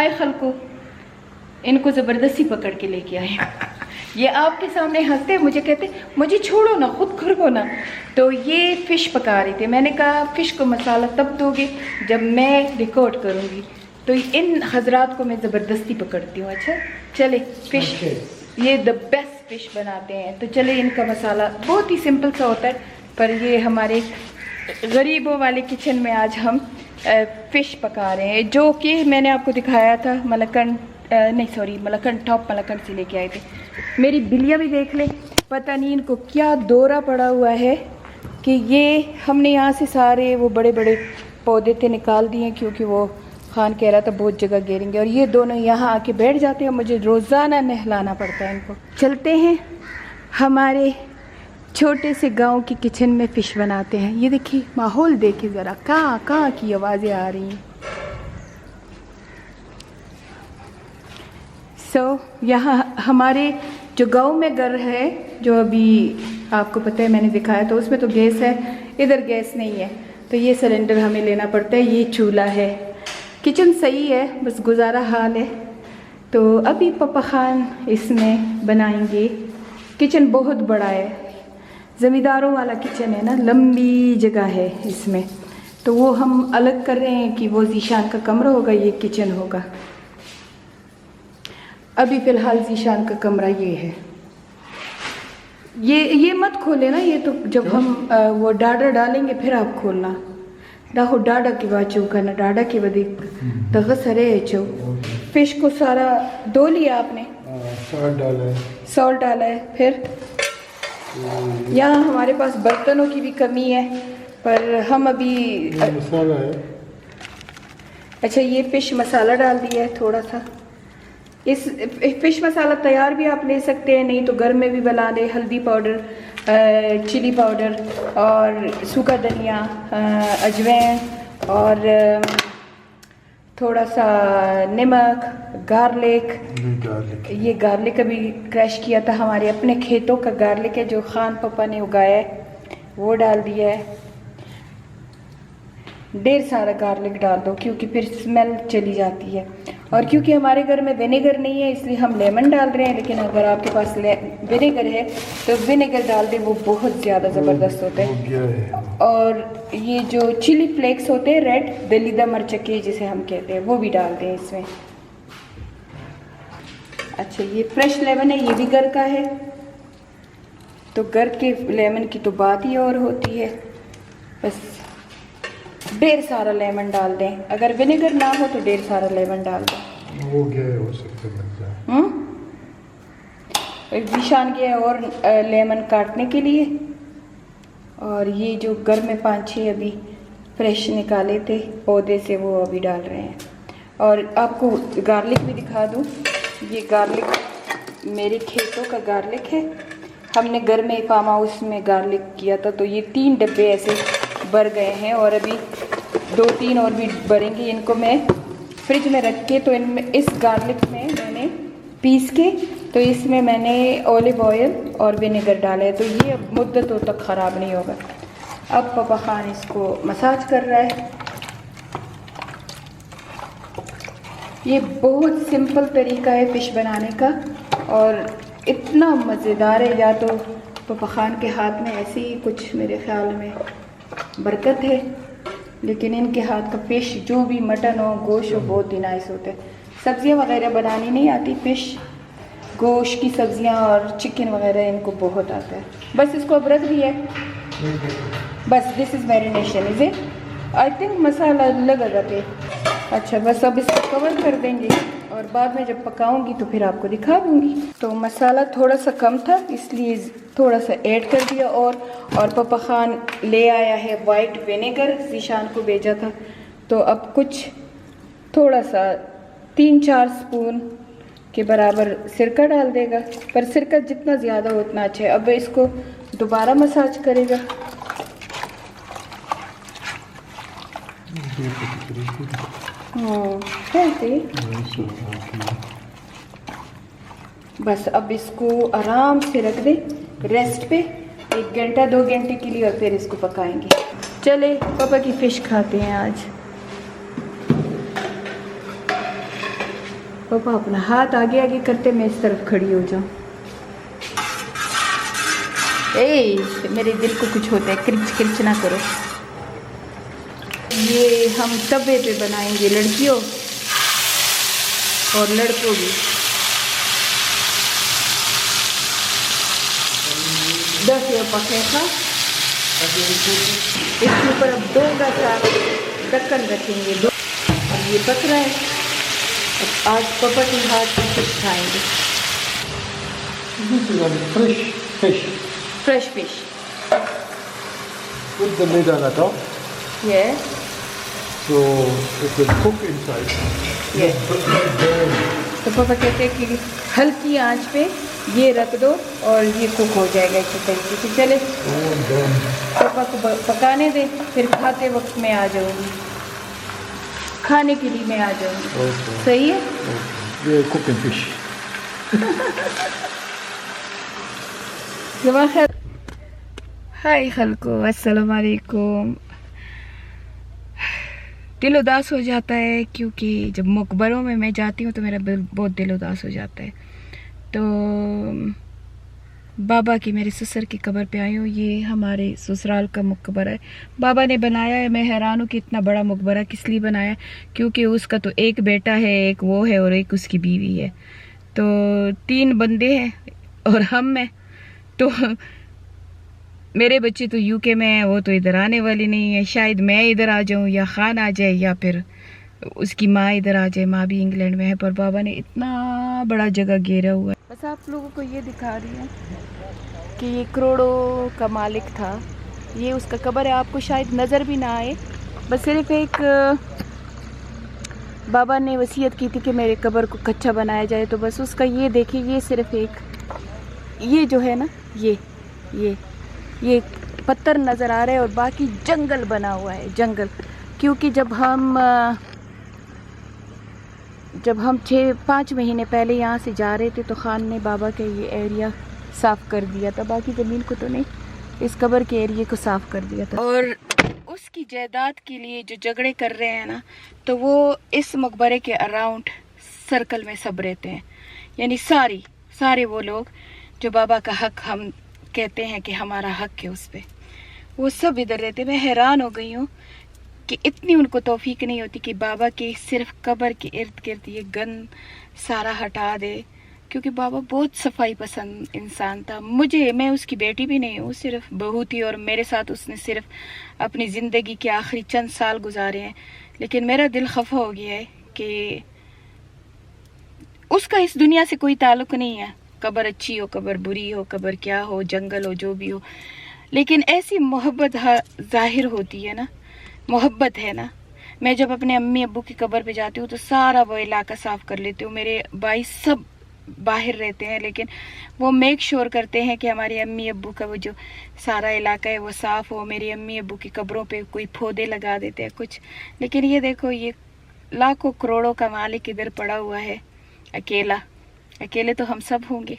हाय खलको, इनको ज़बरदस्ती पकड़ के लेके आए। ये आपके सामने हंसते, मुझे कहते मुझे छोड़ो ना, खुद करो ना। तो ये फ़िश पका रही थी। मैंने कहा फ़िश को मसाला तब दोगे जब मैं रिकॉर्ड करूँगी। तो इन हजरात को मैं ज़बरदस्ती पकड़ती हूँ। अच्छा चले, फ़िश ये द बेस्ट फ़िश बनाते हैं। तो चले, इनका मसाला बहुत ही सिंपल सा होता है, पर ये हमारे गरीबों वाले किचन में आज हम फ़िश पका रहे हैं, जो कि मैंने आपको दिखाया था मलकन मलकन टॉप मलकन से लेके आए थे। मेरी बिल्लियाँ भी देख ले, पता नहीं इनको क्या दौरा पड़ा हुआ है कि ये हमने यहाँ से सारे वो बड़े बड़े पौधे थे निकाल दिए, क्योंकि वो खान कह रहा था बहुत जगह घेरेंगे, और ये दोनों यहाँ आके बैठ जाते हैं। मुझे रोज़ाना नहलाना पड़ता है इनको। चलते हैं, हमारे छोटे से गांव की किचन में फ़िश बनाते हैं। ये देखिए माहौल देखिए ज़रा, कहाँ कहाँ की आवाज़ें आ रही हैं। यहाँ हमारे जो गांव में घर है, जो अभी आपको पता है मैंने दिखाया, तो उसमें तो गैस है, इधर गैस नहीं है, तो ये सिलेंडर हमें लेना पड़ता है। ये चूल्हा है, किचन सही है, बस गुजारा हाल है। तो अभी पापा खान इसमें बनाएंगे। किचन बहुत बड़ा है, ज़मींदारों वाला किचन है ना, लंबी जगह है इसमें। तो वो हम अलग कर रहे हैं कि वो ज़ीशान का कमरा होगा, ये किचन होगा। अभी फ़िलहाल ज़ीशान का कमरा ये है। ये मत खोले ना, ये तो जब हम वो डाडा डालेंगे फिर आप खोलना। डाहो डाडा की बात चो करना, डाडा की वधी तगसरे चो। फ़िश को सारा धो लिया आपने? सॉल्ट डाला है। फिर यहाँ हमारे पास बर्तनों की भी कमी है, पर हम अभी मसाला है। अच्छा, ये फ़िश मसाला डाल दिया है थोड़ा सा। इस फ़िश मसाला तैयार भी आप ले सकते हैं, नहीं तो घर में भी बना लें। हल्दी पाउडर, चिली पाउडर और सूखा धनिया, अजवाइन और थोड़ा सा नमक, गार्लिक। ये गार्लिक अभी क्रश किया था, हमारे अपने खेतों का गार्लिक है जो खान पापा ने उगाया है, वो डाल दिया है। ढेर सारा गार्लिक डाल दो, क्योंकि फिर स्मेल चली जाती है। और क्योंकि हमारे घर में विनेगर नहीं है, इसलिए हम लेमन डाल रहे हैं। लेकिन अगर आपके पास विनेगर है तो विनेगर डाल दें, वो बहुत ज़्यादा ज़बरदस्त होता है। और ये जो चिली फ्लेक्स होते हैं, रेड दलीदा मिर्च के जिसे हम कहते हैं, वो भी डाल दें इसमें। अच्छा, ये फ्रेश लेमन है, ये भी घर का है, तो घर के लेमन की तो बात ही और होती है। बस ढेर सारा लेमन डाल दें, अगर विनेगर ना हो तो ढेर सारा लेमन डाल दें। हो गया, हो सकता है। ज़ीशान गया और लेमन काटने के लिए। और ये जो घर में 5-6 अभी फ्रेश निकाले थे पौधे से, वो अभी डाल रहे हैं। और आपको गार्लिक भी दिखा दूँ, ये गार्लिक मेरे खेतों का गार्लिक है। हमने घर में फार्म हाउस में गार्लिक किया था, तो ये 3 डब्बे ऐसे भर गए हैं, और अभी 2-3 और भी भरेंगे। इनको मैं फ्रिज में रख के, तो इनमें इस गार्लिक में मैंने पीस के, तो इसमें मैंने ऑलिव ऑयल और विनेगर डाला है, तो ये मुद्दतों तक ख़राब नहीं होगा। अब पापा खान इसको मसाज कर रहा है। ये बहुत सिंपल तरीका है फ़िश बनाने का, और इतना मज़ेदार है। या तो पापा खान के हाथ में ऐसे ही कुछ मेरे ख्याल में बरकत है, लेकिन इनके हाथ का फ़िश, जो भी मटन हो, गोश्त हो, बहुत ही नाइस होता है। सब्ज़ियाँ वगैरह बनानी नहीं आती, फ़िश, गोश्त की सब्ज़ियाँ और चिकन वगैरह इनको बहुत आता है। बस इसको अब रख दिया है, बस this is marination is it. I think मसाला लगेगा पे। अच्छा, बस अब इसको कवर कर देंगे, और बाद में जब पकाऊंगी तो फिर आपको दिखा दूंगी। तो मसाला थोड़ा सा कम था, इसलिए थोड़ा सा ऐड कर दिया। और पापा खान ले आया है वाइट विनेगर, ज़ीशान को भेजा था, तो अब कुछ थोड़ा सा 3-4 स्पून के बराबर सिरका डाल देगा, पर सिरका जितना ज़्यादा हो उतना अच्छा है। अब इसको दोबारा मसाज करेगा। कैसे? बस अब इसको आराम से रख दे रेस्ट पे 1 घंटा 2 घंटे के लिए, और फिर इसको पकाएंगे। चले पापा की फ़िश खाते हैं आज। पापा अपना हाथ आगे आगे करते, मैं इस तरफ खड़ी हो जाऊँ। मेरे दिल को कुछ होता है, क्रिच क्रिच ना करो। ये हम तवे पे बनाएंगे, लड़कियों और लड़कों भी। 10 रुपये का। इसके ऊपर अब डोंगा सा ढक्कन रखेंगे। अब ये पक रहा है। अब आज पापा के हाथ से फिश खाएंगे। This is a fresh fish fresh fish. with the lid on the top, yes so it will cook inside. Yes. Not burn. तो पापा कहते हैं कि हल्की आंच पे ये रख दो और ये कुक हो जाएगा इसी तरीके से। चले Don't burn. पापा को पकाने दे, फिर खाते वक्त मैं आ जाऊँगी, खाने के लिए मैं आ जाऊँगी। Okay. सही है। Okay. We're cooking fish. हाय खलको, अस्सलाम वालेकुम। दिल उदास हो जाता है क्योंकि जब मकबरों में मैं जाती हूँ तो मेरा बहुत दिल उदास हो जाता है। तो बाबा की, मेरे ससुर की कब्र पे आई हूँ। ये हमारे ससुराल का मकबरा है, बाबा ने बनाया है। मैं हैरान हूँ कि इतना बड़ा मकबरा किस लिए बनाया, क्योंकि उसका तो एक बेटा है, एक वो है और एक उसकी बीवी है। तो 3 बंदे हैं और हम हैं। तो मेरे बच्चे तो यूके में है, वो तो इधर आने वाली नहीं है। शायद मैं इधर आ जाऊं या खान आ जाए या फिर उसकी माँ इधर आ जाए। माँ भी इंग्लैंड में है, पर बाबा ने इतना बड़ा जगह घेरा हुआ है। बस आप लोगों को ये दिखा रही हूँ कि ये करोड़ों का मालिक था। ये उसका कब्र है, आपको शायद नज़र भी ना आए। बस सिर्फ एक बाबा ने वसीयत की थी कि मेरे कब्र को कच्चा बनाया जाए, तो बस उसका ये देखिए, ये सिर्फ एक, ये जो है ना, ये पत्थर नज़र आ रहे हैं और बाकी जंगल बना हुआ है, जंगल। क्योंकि जब हम 6-5 महीने पहले यहाँ से जा रहे थे तो खान ने बाबा का ये एरिया साफ़ कर दिया था, बाकी ज़मीन को तो नहीं, इस कब्र के एरिया को साफ़ कर दिया था। और उसकी जायदाद के लिए जो झगड़े कर रहे हैं ना, तो वो इस मकबरे के अराउंड सर्कल में सब रहते हैं। यानी सारे वो लोग जो बाबा का हक हम कहते हैं कि हमारा हक है उस पे, वो सब इधर रहते। मैं हैरान हो गई हूँ कि इतनी उनको तौफीक नहीं होती कि बाबा के सिर्फ कब्र के इर्द गिर्द ये गंद सारा हटा दे, क्योंकि बाबा बहुत सफाई पसंद इंसान था। मैं उसकी बेटी भी नहीं हूँ, सिर्फ बहू थी और मेरे साथ उसने सिर्फ अपनी ज़िंदगी के आखिरी चंद साल गुजारे हैं। लेकिन मेरा दिल खफा हो गया है कि उसका इस दुनिया से कोई ताल्लुक़ नहीं है। कब्र अच्छी हो, कब्र बुरी हो, कब्र क्या हो, जंगल हो, जो भी हो, लेकिन ऐसी मोहब्बत जाहिर होती है ना, मोहब्बत है ना। मैं जब अपने अम्मी अब्बू की कब्र पे जाती हूँ तो सारा वो इलाका साफ़ कर लेती हूँ। मेरे भाई सब बाहर रहते हैं, लेकिन वो मेक श्योर करते हैं कि हमारी अम्मी अब्बू का वो जो सारा इलाका है वो साफ़ हो। मेरी अम्मी अब्बू की कब्रों पे कोई पौधे लगा देते हैं कुछ। लेकिन ये देखो, ये लाखों करोड़ों का मालिक इधर पड़ा हुआ है अकेले तो हम सब होंगे,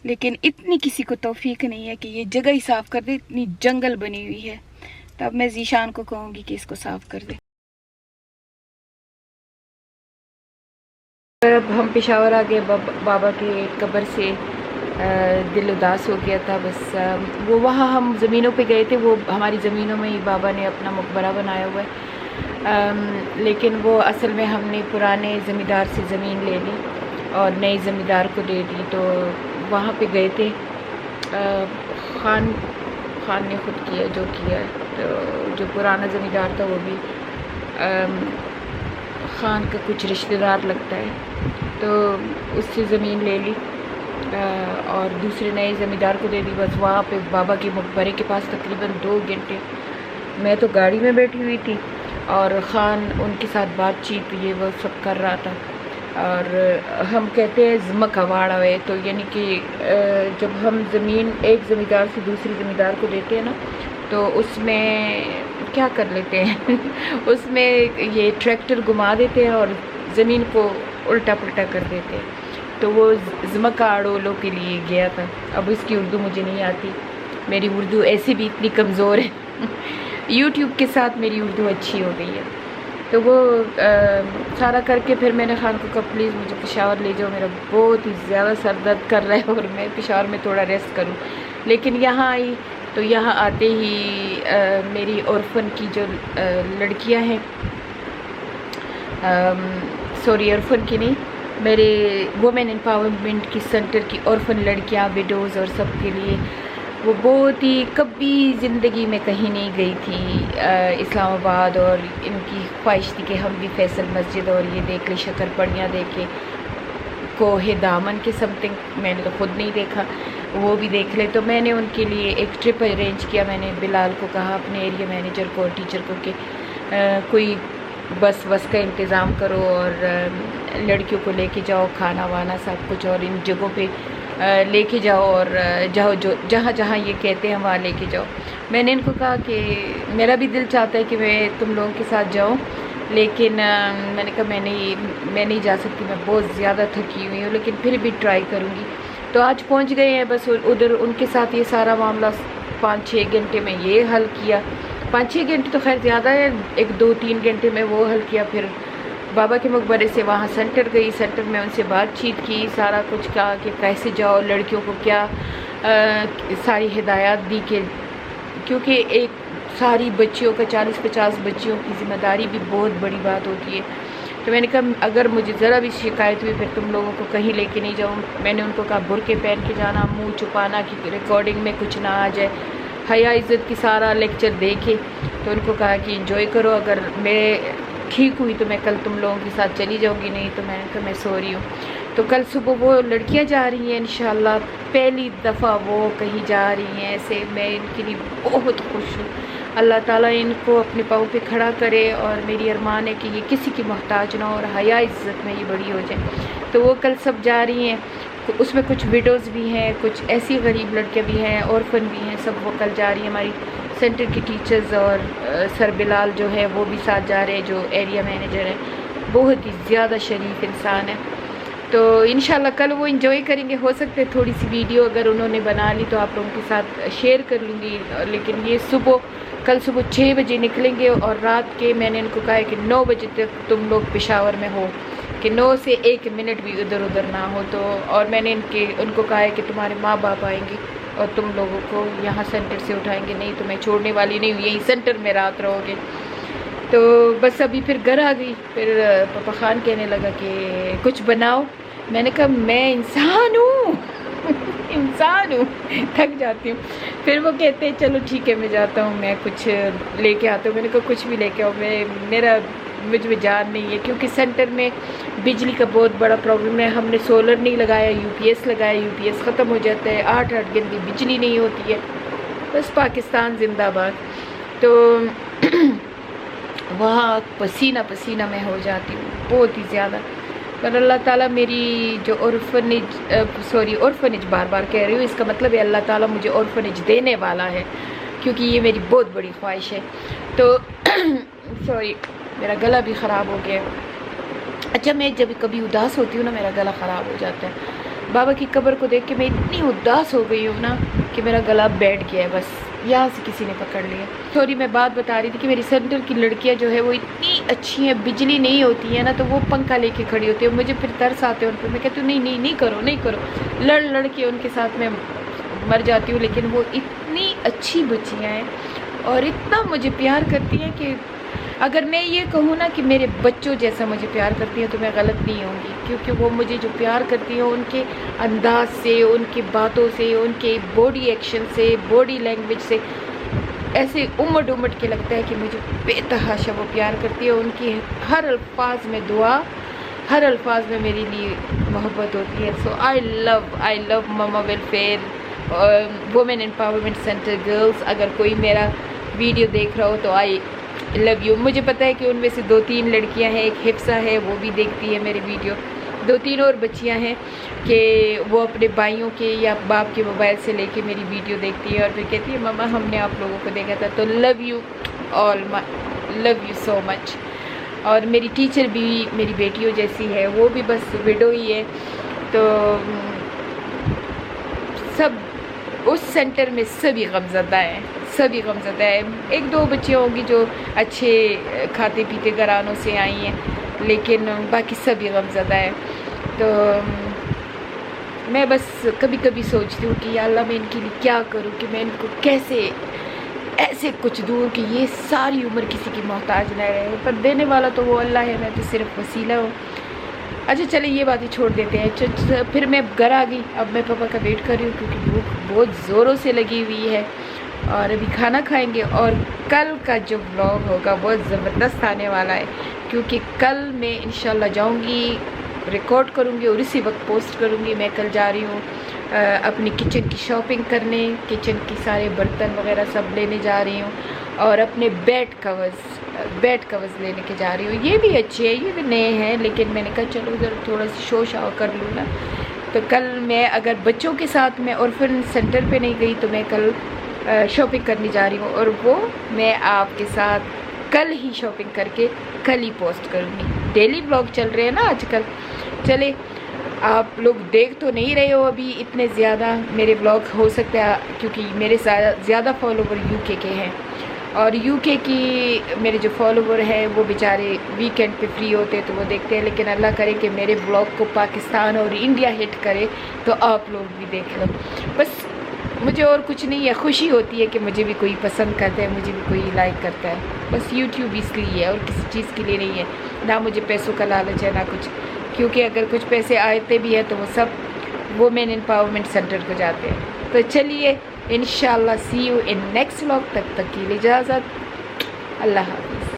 लेकिन इतनी किसी को तौफीक नहीं है कि ये जगह ही साफ़ कर दे। इतनी जंगल बनी हुई है, तब मैं जीशान को कहूँगी कि इसको साफ़ कर दे। अब हम पेशावर आ गए। बाबा के कब्र से दिल उदास हो गया था। बस वो वहाँ हम ज़मीनों पे गए थे, वो हमारी ज़मीनों में ही बाबा ने अपना मकबरा बनाया हुआ है। लेकिन वो असल में हमने पुराने ज़मींदार से ज़मीन ले ली और नए ज़मींदार को दे दी। तो वहाँ पे गए थे, खान ने खुद किया जो किया। तो जो पुराना ज़मींदार था वो भी खान का कुछ रिश्तेदार लगता है, तो उससे ज़मीन ले ली और दूसरे नए ज़मींदार को दे दी। बस वहाँ पे बाबा के मकबरे के पास तकरीबन 2 घंटे मैं तो गाड़ी में बैठी हुई थी और ख़ान उनके साथ बातचीत ये वो सब कर रहा था। और हम कहते हैं ज़मकवाड़ा है, तो यानी कि जब हम ज़मीन एक ज़मींदार से दूसरी ज़मींदार को देते हैं ना, तो उसमें क्या कर लेते हैं उसमें ये ट्रैक्टर घुमा देते हैं और ज़मीन को उल्टा पुल्टा कर देते हैं। तो वो ज़मकाड़ोलो के लिए गया था। अब इसकी उर्दू मुझे नहीं आती, मेरी उर्दू ऐसे भी इतनी कमज़ोर है यूट्यूब के साथ मेरी उर्दू अच्छी हो गई है। तो वो सारा करके फिर मैंने खान को कहा प्लीज़ मुझे पेशावर ले जाओ, मेरा बहुत ही ज़्यादा सर दर्द कर रहा है और मैं पेशावर में थोड़ा रेस्ट करूं। लेकिन यहाँ आई तो यहाँ आते ही मेरी ऑर्फन की जो लड़कियां हैं, सॉरी ऑर्फन की नहीं, मेरे वुमेन एम्पावरमेंट की सेंटर की ऑर्फन लड़कियां, विडोज़ और सब के लिए वो बहुत ही कभी ज़िंदगी में कहीं नहीं गई थी इस्लामाबाद, और इनकी ख्वाहिश थी कि हम भी फैसल मस्जिद और ये देख ले, शक्करपड़ियाँ देखे, कोहे दामन के समथिंग, मैंने तो ख़ुद नहीं देखा, वो भी देख ले। तो मैंने उनके लिए एक ट्रिप अरेंज किया। मैंने बिलाल को कहा, अपने एरिया मैनेजर को और टीचर को, कि कोई बस का इंतज़ाम करो और लड़कियों को लेके जाओ, खाना वाना सब कुछ, और इन जगहों पे लेके जाओ और जाओ जो जहाँ जहाँ ये कहते हैं वहाँ लेके जाओ। मैंने इनको कहा कि मेरा भी दिल चाहता है कि मैं तुम लोगों के साथ जाऊँ, लेकिन मैंने कहा मैं नहीं जा सकती, मैं बहुत ज़्यादा थकी हुई हूँ, लेकिन फिर भी ट्राई करूँगी। तो आज पहुँच गए हैं, बस उधर उनके साथ ये सारा मामला 5-6 घंटे में ये हल किया। 5-6 घंटे तो खैर ज़्यादा है, 1-2-3 घंटे में वो हल किया। फिर बाबा के मकबरे से वहाँ सेंटर गई, सेंटर में उनसे बातचीत की, सारा कुछ कहा कि कैसे जाओ, लड़कियों को क्या सारी हिदायत दी, कि क्योंकि एक सारी बच्चियों का 40-50 बच्चियों की ज़िम्मेदारी भी बहुत बड़ी बात होती है। तो मैंने कहा अगर मुझे ज़रा भी शिकायत हुई फिर तुम लोगों को कहीं लेके नहीं जाऊँ। मैंने उनको कहा बुर्के पहन के जाना, मुंह छुपाना कि रिकॉर्डिंग में कुछ ना आ जाए, हया इज़्ज़त की सारा लेक्चर देखे। तो उनको कहा कि एंजॉय करो, अगर मैं ठीक हुई तो मैं कल तुम लोगों के साथ चली जाऊंगी, नहीं तो मैंने कहा मैं सो रही हूँ। तो कल सुबह वो लड़कियां जा रही हैं इंशाल्लाह, पहली दफ़ा वो कहीं जा रही हैं, ऐसे मैं इनके लिए बहुत खुश हूँ। अल्लाह ताला इनको अपने पाँव पे खड़ा करे, और मेरी अरमान है कि ये किसी की मोहताज ना हो और हया इज़्ज़त में ये बड़ी हो जाए। तो वो कल सब जा रही हैं, उसमें कुछ विडोज़ भी हैं, कुछ ऐसी गरीब लड़कियाँ भी हैं, ऑर्फन भी हैं, सब वो कल जा रही हैं। हमारी सेंटर की टीचर्स और सर बिलाल जो है वो भी साथ जा रहे हैं, जो एरिया मैनेजर है, बहुत ही ज़्यादा शरीफ इंसान है। तो इंशाल्लाह कल वो एंजॉय करेंगे। हो सकता है थोड़ी सी वीडियो अगर उन्होंने बना ली तो आप लोगों के साथ शेयर कर लूँगी, लेकिन ये कल सुबह 6 बजे निकलेंगे, और रात के मैंने इनको कहा है कि 9 बजे तक तुम लोग पेशावर में हो, कि 9 से 1 मिनट भी इधर उधर ना हो। तो और मैंने उनको कहा है कि तुम्हारे माँ बाप आएंगे और तुम लोगों को यहाँ सेंटर से उठाएंगे, नहीं तो मैं छोड़ने वाली नहीं हूँ, यहीं सेंटर में रात रहोगे। तो बस अभी फिर घर आ गई। फिर पापा खान कहने लगा कि कुछ बनाओ। मैंने कहा मैं इंसान हूँ इंसान हूँ, थक जाती हूँ। फिर वो कहते हैं चलो ठीक है मैं जाता हूँ, मैं कुछ लेके आता हूँ। मैंने कहा कुछ भी लेके आओ, मुझ में जान नहीं है, क्योंकि सेंटर में बिजली का बहुत बड़ा प्रॉब्लम है। हमने सोलर नहीं लगाया, यूपीएस लगाया, यूपीएस ख़त्म हो जाता है, 8 घंटे बिजली नहीं होती है। बस पाकिस्तान जिंदाबाद। तो वहाँ पसीना पसीना मैं हो जाती हूँ बहुत ही ज़्यादा। पर अल्लाह ताला मेरी जो ऑर्फनेज बार बार कह रही हूँ, इसका मतलब है अल्लाह ताला मुझे ऑर्फनेज देने वाला है, क्योंकि ये मेरी बहुत बड़ी ख्वाहिश है। तो सॉरी मेरा गला भी ख़राब हो गया। अच्छा, मैं जब कभी उदास होती हूँ ना मेरा गला ख़राब हो जाता है। बाबा की कब्र को देख के मैं इतनी उदास हो गई हूँ ना कि मेरा गला बैठ गया है, बस यहाँ से किसी ने पकड़ लिया। सॉरी, मैं बात बता रही थी कि मेरी सेंटर की लड़कियाँ जो है वो इतनी अच्छी हैं, बिजली नहीं होती है ना तो वो पंखा लेके खड़ी होती है। मुझे फिर तरस आते हैं उन पर, मैं कहती हूँ नहीं करो, लड़ के उनके साथ में मर जाती हूँ। लेकिन वो इतनी अच्छी बच्चियाँ हैं और इतना मुझे प्यार करती हैं कि अगर मैं ये कहूँ ना कि मेरे बच्चों जैसा मुझे प्यार करती हैं तो मैं गलत नहीं होंगी, क्योंकि वो मुझे जो प्यार करती हैं उनके अंदाज से, उनकी बातों से, उनके बॉडी एक्शन से, बॉडी लैंग्वेज से ऐसे उमड़ के लगता है कि मुझे बेतहाशा वो प्यार करती है। उनकी हर अल्फाज में दुआ, हर अल्फाज में मेरे लिए मोहब्बत होती है। So I love mama welfare women empowerment centre girls. अगर कोई मेरा वीडियो देख रहा हो तो आई लव यू। मुझे पता है कि उनमें से 2-3 लड़कियां हैं, एक हिफ्सा है वो भी देखती है मेरे वीडियो, 2-3 और बच्चियां हैं कि वो अपने भाइयों के या बाप के मोबाइल से लेके मेरी वीडियो देखती है और फिर कहती है मम्मा हमने आप लोगों को देखा था। तो love you all, love you so much. और मेरी टीचर भी मेरी बेटियों जैसी है, वो भी बस विडो ही है। तो सब उस सेंटर में सभी गमज़दा हैं, सभी गमज़दा है। एक दो बच्चे होंगे जो अच्छे खाते पीते घरानों से आई हैं, लेकिन बाकी सभी गमज़दा है। तो मैं बस कभी कभी सोचती हूँ कि या अल्लाह मैं इनके लिए क्या करूँ, कि मैं इनको कैसे ऐसे कुछ दूँ कि ये सारी उम्र किसी की मोहताज न रहे। पर देने वाला तो वो अल्लाह है, मैं तो सिर्फ वसीला हूँ। अच्छा चले ये बातें छोड़ देते हैं। फिर मैं घर आ गई। अब मैं पापा का वेट कर रही हूँ क्योंकि भूख बहुत ज़ोरों से लगी हुई है, और अभी खाना खाएंगे। और कल का जो व्लॉग होगा बहुत ज़बरदस्त आने वाला है, क्योंकि कल मैं इंशाल्लाह जाऊँगी, रिकॉर्ड करूँगी और इसी वक्त पोस्ट करूँगी। मैं कल जा रही हूँ अपनी किचन की शॉपिंग करने, किचन की सारे बर्तन वगैरह सब लेने जा रही हूँ, और अपने बेड कवर्स लेने के जा रही हूँ। ये भी अच्छे हैं, ये भी नए हैं, लेकिन मैंने कहा चलो उधर थोड़ा सा शो शाव कर लूँ ना। तो कल मैं अगर बच्चों के साथ मैं ऑर्फन सेंटर पे नहीं गई तो मैं कल शॉपिंग करने जा रही हूँ, और वो मैं आपके साथ कल ही शॉपिंग करके कल ही पोस्ट करूँगी। डेली व्लॉग चल रहे हैं ना आजकल। चले, आप लोग देख तो नहीं रहे हो अभी इतने ज़्यादा मेरे व्लॉग, हो सकता है क्योंकि मेरे ज़्यादा फॉलोवर यूके के हैं, और यूके की मेरे जो फॉलोवर हैं वो बेचारे वीकेंड पे फ्री होते हैं तो वो देखते हैं। लेकिन अल्लाह करे कि मेरे ब्लॉग को पाकिस्तान और इंडिया हिट करे तो आप लोग भी देख लो। बस मुझे और कुछ नहीं है, खुशी होती है कि मुझे भी कोई पसंद करता है, मुझे भी कोई लाइक करता है। बस यूट्यूब इसलिए है और किसी चीज़ के लिए नहीं है। ना मुझे पैसों का लालच है ना कुछ, क्योंकि अगर कुछ पैसे आते भी हैं तो वो सब वुमेन एम्पावरमेंट सेंटर को जाते हैं। तो चलिए इंशाल्लाह सी यू इन नेक्स्ट व्लॉग। तक की इजाज़त, अल्लाह हाफ़िज़।